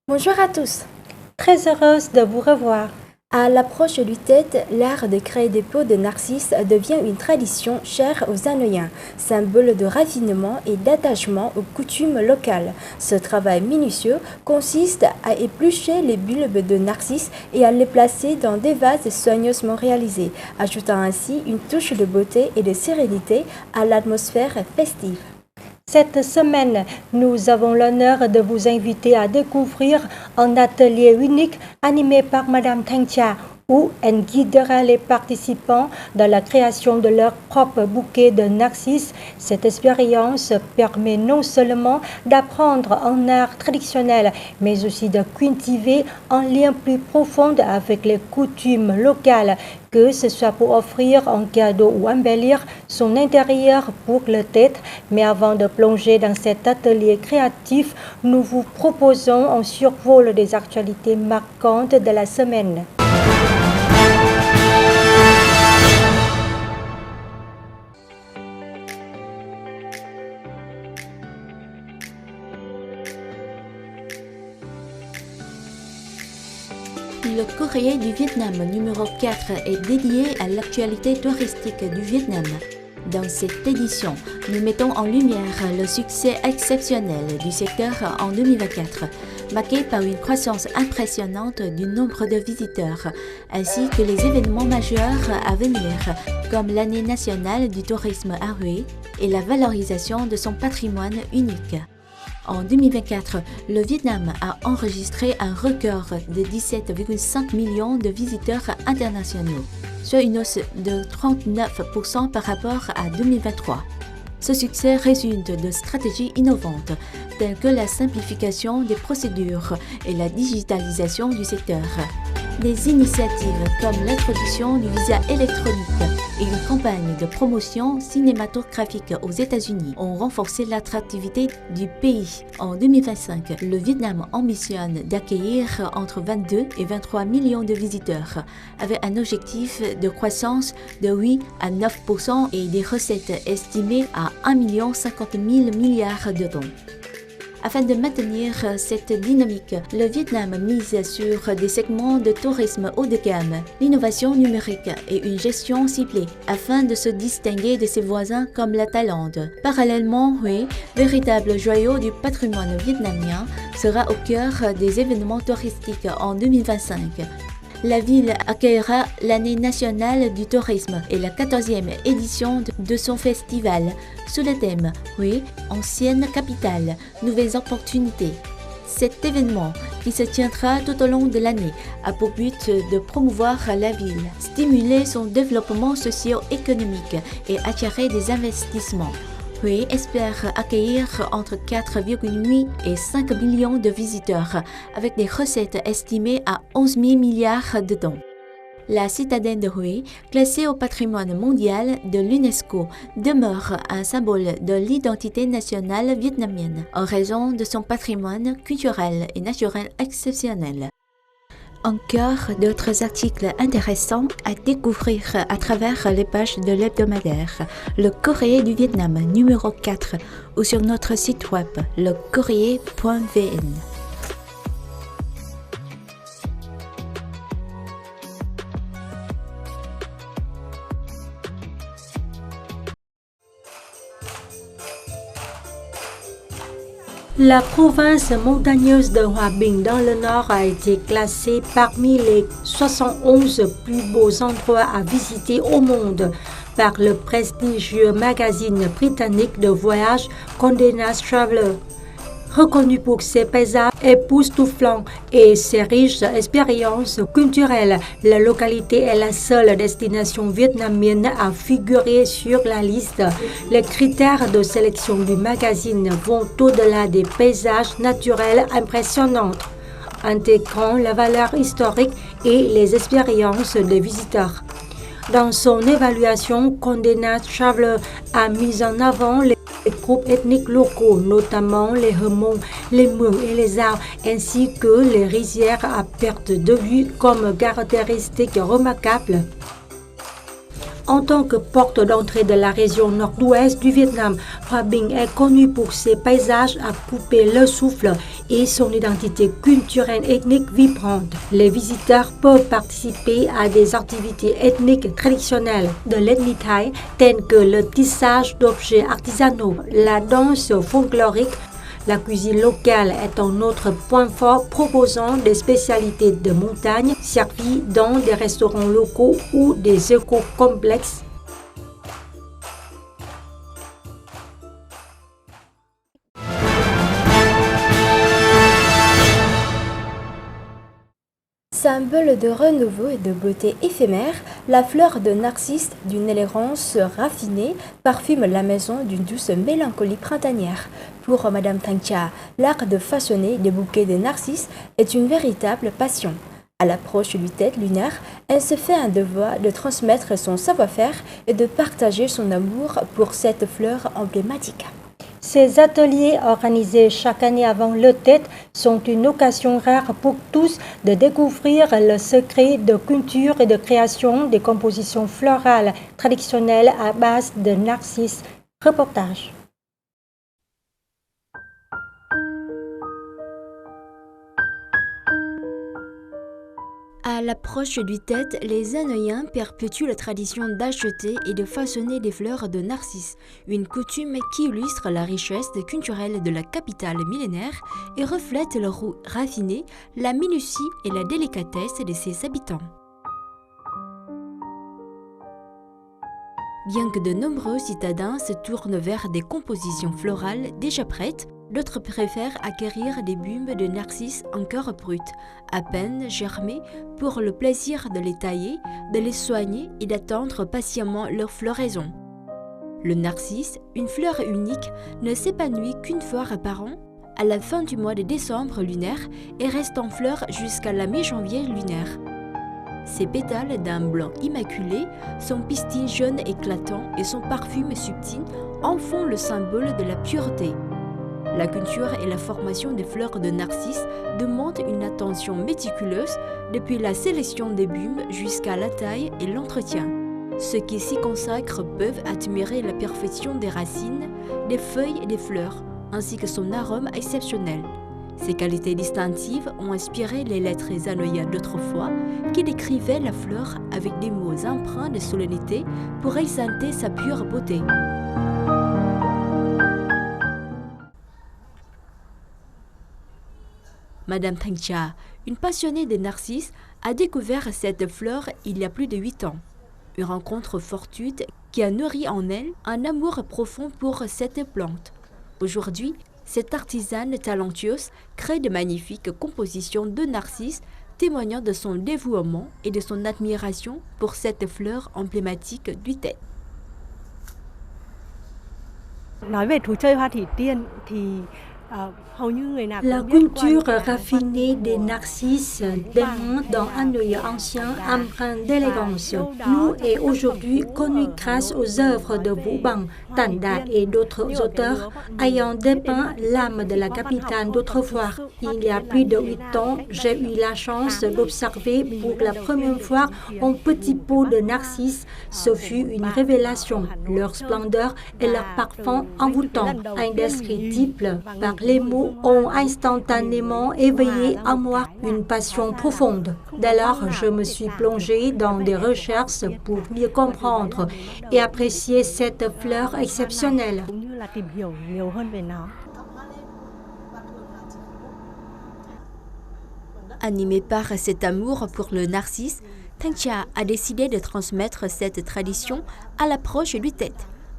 Bonjour à tous. Très heureuse de vous revoir. À l'approche du Tết, l'art de créer des pots de narcisses devient une tradition chère aux Hanoïens, symbole de raffinement et d'attachement aux coutumes locales. Ce travail minutieux consiste à éplucher les bulbes de narcisses et à les placer dans des vases soigneusement réalisés, ajoutant ainsi une touche de beauté et de sérénité à l'atmosphère festive. Cette semaine, nous avons l'honneur de vous inviter à découvrir un atelier unique animé par Madame Tengcha, où elle guidera les participants dans la création de leur propre bouquet de narcisses. Cette expérience permet non seulement d'apprendre un art traditionnel, mais aussi de cultiver un lien plus profond avec les coutumes locales, que ce soit pour offrir un cadeau ou embellir son intérieur pour le Tết. Mais avant de plonger dans cet atelier créatif, nous vous proposons un survol des actualités marquantes de la semaine. Le courrier du Vietnam numéro 4 est dédié à l'actualité touristique du Vietnam. Dans cette édition, nous mettons en lumière le succès exceptionnel du secteur en 2024, marqué par une croissance impressionnante du nombre de visiteurs, ainsi que les événements majeurs à venir, comme l'année nationale du tourisme à Hue et la valorisation de son patrimoine unique. En 2024, le Vietnam a enregistré un record de 17,5 millions de visiteurs internationaux, soit une hausse de 39% par rapport à 2023. Ce succès résulte de stratégies innovantes telles que la simplification des procédures et la digitalisation du secteur. Des initiatives comme l'introduction du visa électronique et une campagne de promotion cinématographique aux États-Unis ont renforcé l'attractivité du pays. En 2025, le Vietnam ambitionne d'accueillir entre 22 et 23 millions de visiteurs, avec un objectif de croissance de 8 à 9% et des recettes estimées à 1,05 milliard de dons. Afin de maintenir cette dynamique, le Vietnam mise sur des segments de tourisme haut de gamme, l'innovation numérique et une gestion ciblée afin de se distinguer de ses voisins comme la Thaïlande. Parallèlement, Hue, véritable joyau du patrimoine vietnamien, sera au cœur des événements touristiques en 2025. La ville accueillera l'année nationale du tourisme et la 14e édition de son festival sous le thème Hue, ancienne capitale, nouvelles opportunités. Cet événement, qui se tiendra tout au long de l'année, a pour but de promouvoir la ville, stimuler son développement socio-économique et attirer des investissements. Hue espère accueillir entre 4,8 et 5 millions de visiteurs, avec des recettes estimées à 11 000 milliards de dons. La citadelle de Hue, classée au patrimoine mondial de l'UNESCO, demeure un symbole de l'identité nationale vietnamienne, en raison de son patrimoine culturel et naturel exceptionnel. Encore d'autres articles intéressants à découvrir à travers les pages de l'hebdomadaire Le Courrier du Vietnam numéro 4 ou sur notre site web lecourrier.vn. La province montagneuse de Hòa Bình dans le nord a été classée parmi les 71 plus beaux endroits à visiter au monde par le prestigieux magazine britannique de voyage Condé Nast Traveler. Reconnu pour ses paysages époustouflants et ses riches expériences culturelles, la localité est la seule destination vietnamienne à figurer sur la liste. Les critères de sélection du magazine vont au-delà des paysages naturels impressionnants, intégrant la valeur historique et les expériences des visiteurs. Dans son évaluation, Condé Nast Traveler a mis en avant les groupes ethniques locaux, notamment les Hmong, les Mường et les Dao, ainsi que les rizières à perte de vue comme caractéristiques remarquables. En tant que porte d'entrée de la région nord-ouest du Vietnam, Hòa Bình est connu pour ses paysages à couper le souffle. et son identité culturelle ethnique vibrante. Les visiteurs peuvent participer à des activités ethniques traditionnelles de l'ethnie thaï telles que le tissage d'objets artisanaux, la danse folklorique. La cuisine locale est un autre point fort proposant des spécialités de montagne servies dans des restaurants locaux ou des éco-complexes. Symbole de renouveau et de beauté éphémère, la fleur de narcisse d'une élégance raffinée parfume la maison d'une douce mélancolie printanière. Pour Madame Thanh Cha, l'art de façonner des bouquets de narcisses est une véritable passion. À l'approche du tête lunaire, elle se fait un devoir de transmettre son savoir-faire et de partager son amour pour cette fleur emblématique. Ces ateliers organisés chaque année avant le Tết sont une occasion rare pour tous de découvrir le secret de culture et de création des compositions florales traditionnelles à base de narcisses. Reportage. À l'approche du Tết, les Hanoïens perpétuent la tradition d'acheter et de façonner des fleurs de narcisses, une coutume qui illustre la richesse culturelle de la capitale millénaire et reflète le goût raffiné, la minutie et la délicatesse de ses habitants. Bien que de nombreux citadins se tournent vers des compositions florales déjà prêtes, d'autres préfèrent acquérir des bulbes de narcisses encore bruts, à peine germés, pour le plaisir de les tailler, de les soigner et d'attendre patiemment leur floraison. Le narcisse, une fleur unique, ne s'épanouit qu'une fois par an, à la fin du mois de décembre lunaire, et reste en fleur jusqu'à la mi-janvier lunaire. Ses pétales d'un blanc immaculé, son pistil jaune éclatant et son parfum subtil en font le symbole de la pureté. La culture et la formation des fleurs de narcisse demandent une attention méticuleuse depuis la sélection des bulbes jusqu'à la taille et l'entretien. Ceux qui s'y consacrent peuvent admirer la perfection des racines, des feuilles et des fleurs, ainsi que son arôme exceptionnel. Ces qualités distinctives ont inspiré les lettres hanoïennes d'autrefois qui décrivaient la fleur avec des mots empreints de solennité pour exalter sa pure beauté. Madame Thanh Cha, une passionnée des narcisses, a découvert cette fleur il y a plus de 8 ans. Une rencontre fortuite qui a nourri en elle un amour profond pour cette plante. Aujourd'hui, cette artisane talentueuse crée de magnifiques compositions de narcisses témoignant de son dévouement et de son admiration pour cette fleur emblématique du Tết. Nói về thú chơi hoa thủy tiên thì La culture raffinée des narcisses démontre dans Hanoï ancien empreint d'élégance. Nous est aujourd'hui connu grâce aux œuvres de Vũ Bằng, Tanda et d'autres auteurs ayant dépeint l'âme de la capitale d'autrefois. Il y a plus de 8 ans, j'ai eu la chance d'observer pour la première fois un petit pot de narcisses. Ce fut une révélation. Leur splendeur et leur parfum envoûtant, indescriptible par les mots ont instantanément éveillé en moi une passion profonde. Dès lors, je me suis plongée dans des recherches pour mieux comprendre et apprécier cette fleur exceptionnelle. Animée par cet amour pour le narcisse, Thanh Cha a décidé de transmettre cette tradition à l'approche du Tết,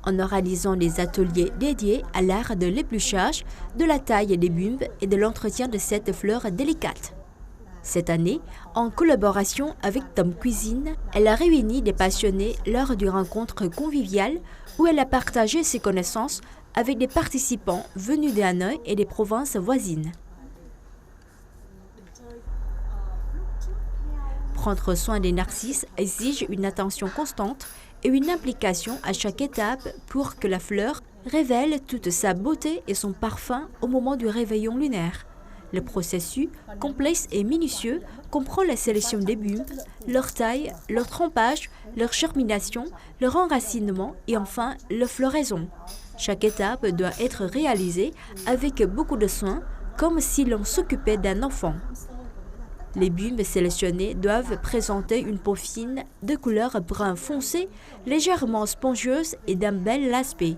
en organisant des ateliers dédiés à l'art de l'épluchage, de la taille des bulbes et de l'entretien de cette fleur délicate. Cette année, en collaboration avec Tom Cuisine, elle a réuni des passionnés lors d'une rencontre conviviale où elle a partagé ses connaissances avec des participants venus de Hanoï et des provinces voisines. Prendre soin des narcisses exige une attention constante et une implication à chaque étape pour que la fleur révèle toute sa beauté et son parfum au moment du réveillon lunaire. Le processus, complexe et minutieux, comprend la sélection des bulbes, leur taille, leur trempage, leur germination, leur enracinement et enfin leur floraison. Chaque étape doit être réalisée avec beaucoup de soin, comme si l'on s'occupait d'un enfant. Les bumbes sélectionnées doivent présenter une peau fine de couleur brun foncé, légèrement spongieuse et d'un bel aspect.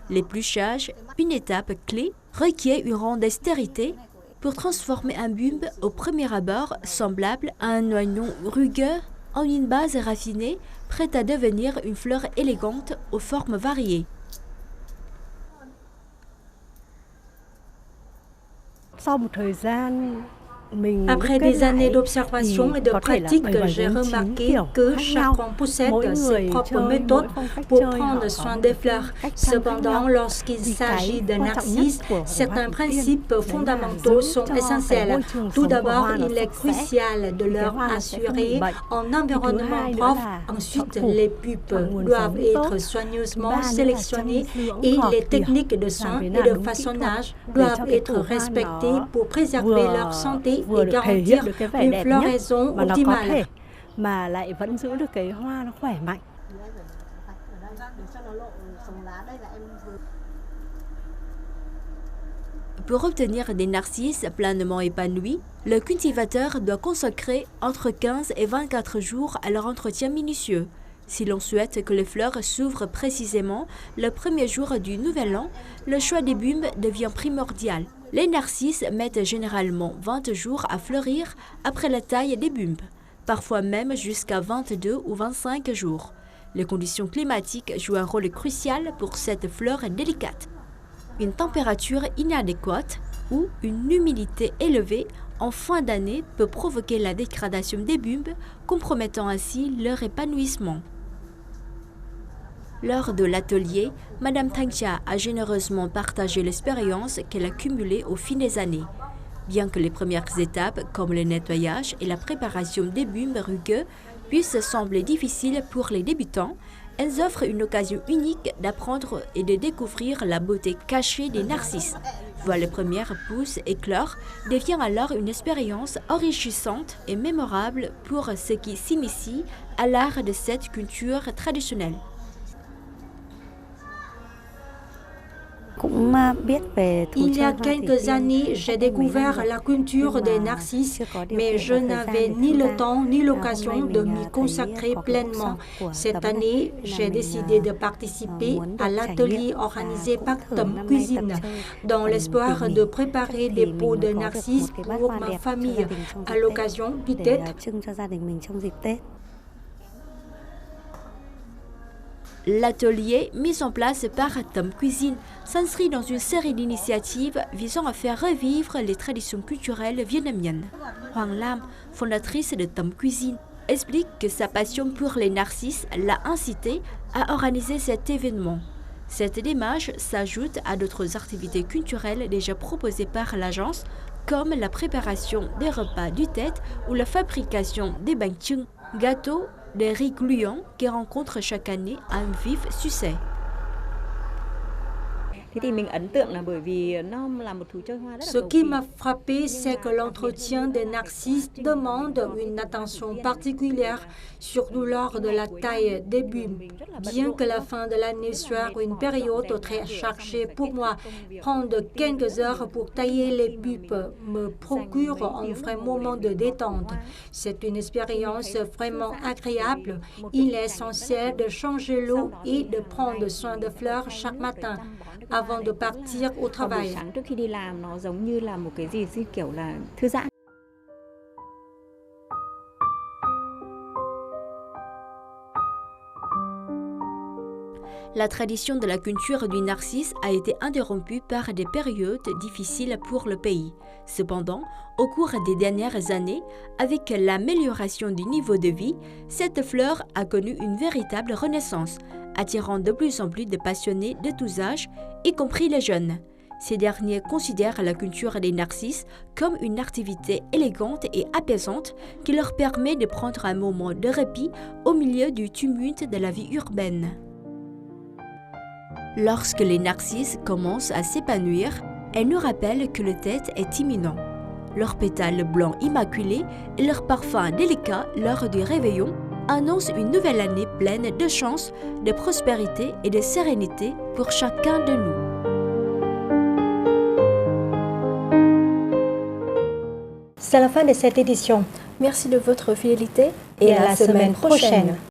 L'épluchage, une étape clé, requiert une grande dextérité pour transformer un bulbe au premier abord semblable à un oignon rugueux en une base raffinée, prête à devenir une fleur élégante aux formes variées. Après des années d'observation et de pratique, j'ai remarqué que chacun possède ses propres méthodes pour prendre soin des fleurs. Cependant, lorsqu'il s'agit de narcisses, certains principes fondamentaux sont essentiels. Tout d'abord, il est crucial de leur assurer un environnement propre. Ensuite, les pupes doivent être soigneusement sélectionnées et les techniques de soin et de façonnage doivent être respectées pour préserver leur santé et garantir une floraison optimale. Pour obtenir des narcisses pleinement épanouis, le cultivateur doit consacrer entre 15 et 24 jours à leur entretien minutieux. Si l'on souhaite que les fleurs s'ouvrent précisément le premier jour du nouvel an, le choix des bulbes devient primordial. Les narcisses mettent généralement 20 jours à fleurir après la taille des bulbes, parfois même jusqu'à 22 ou 25 jours. Les conditions climatiques jouent un rôle crucial pour cette fleur délicate. Une température inadéquate ou une humidité élevée en fin d'année peut provoquer la dégradation des bulbes, compromettant ainsi leur épanouissement. Lors de l'atelier, Madame Tang Chia a généreusement partagé l'expérience qu'elle a cumulée au fil des années. Bien que les premières étapes, comme le nettoyage et la préparation des bulbes rugueux, puissent sembler difficiles pour les débutants, elles offrent une occasion unique d'apprendre et de découvrir la beauté cachée des narcisses. Voir les premières pousses éclore devient alors une expérience enrichissante et mémorable pour ceux qui s'initient à l'art de cette culture traditionnelle. Il y a quelques années, j'ai découvert la culture des narcisses, mais je n'avais ni le temps ni l'occasion de m'y consacrer pleinement. Cette année, j'ai décidé de participer à l'atelier organisé par Tấm Cuisine, dans l'espoir de préparer des pots de narcisses pour ma famille à l'occasion du Tết. L'atelier mis en place par Tấm Cuisine s'inscrit dans une série d'initiatives visant à faire revivre les traditions culturelles vietnamiennes. Hoàng Lam, fondatrice de Tấm Cuisine, explique que sa passion pour les narcisses l'a incité à organiser cet événement. Cette démarche s'ajoute à d'autres activités culturelles déjà proposées par l'agence, comme la préparation des repas du Tết ou la fabrication des bánh chưng, gâteaux des riz gluants qui rencontrent chaque année un vif succès. Ce qui m'a frappé, c'est que l'entretien des narcisses demande une attention particulière, surtout lors de la taille des bulbes. Bien que la fin de l'année soit une période très chargée pour moi, prendre quelques heures pour tailler les bulbes me procure un vrai moment de détente. C'est une expérience vraiment agréable. Il est essentiel de changer l'eau et de prendre soin des fleurs chaque matin avant de partir au travail. La tradition de la culture du narcisse a été interrompue par des périodes difficiles pour le pays. Cependant, au cours des dernières années, avec l'amélioration du niveau de vie, cette fleur a connu une véritable renaissance, attirant de plus en plus de passionnés de tous âges, y compris les jeunes. Ces derniers considèrent la culture des narcisses comme une activité élégante et apaisante qui leur permet de prendre un moment de répit au milieu du tumulte de la vie urbaine. Lorsque les narcisses commencent à s'épanouir, elles nous rappellent que le Tết est imminent. Leurs pétales blancs immaculés et leur parfum délicat lors du réveillon annoncent une nouvelle année pleine de chance, de prospérité et de sérénité pour chacun de nous. C'est la fin de cette édition. Merci de votre fidélité Et à la semaine prochaine.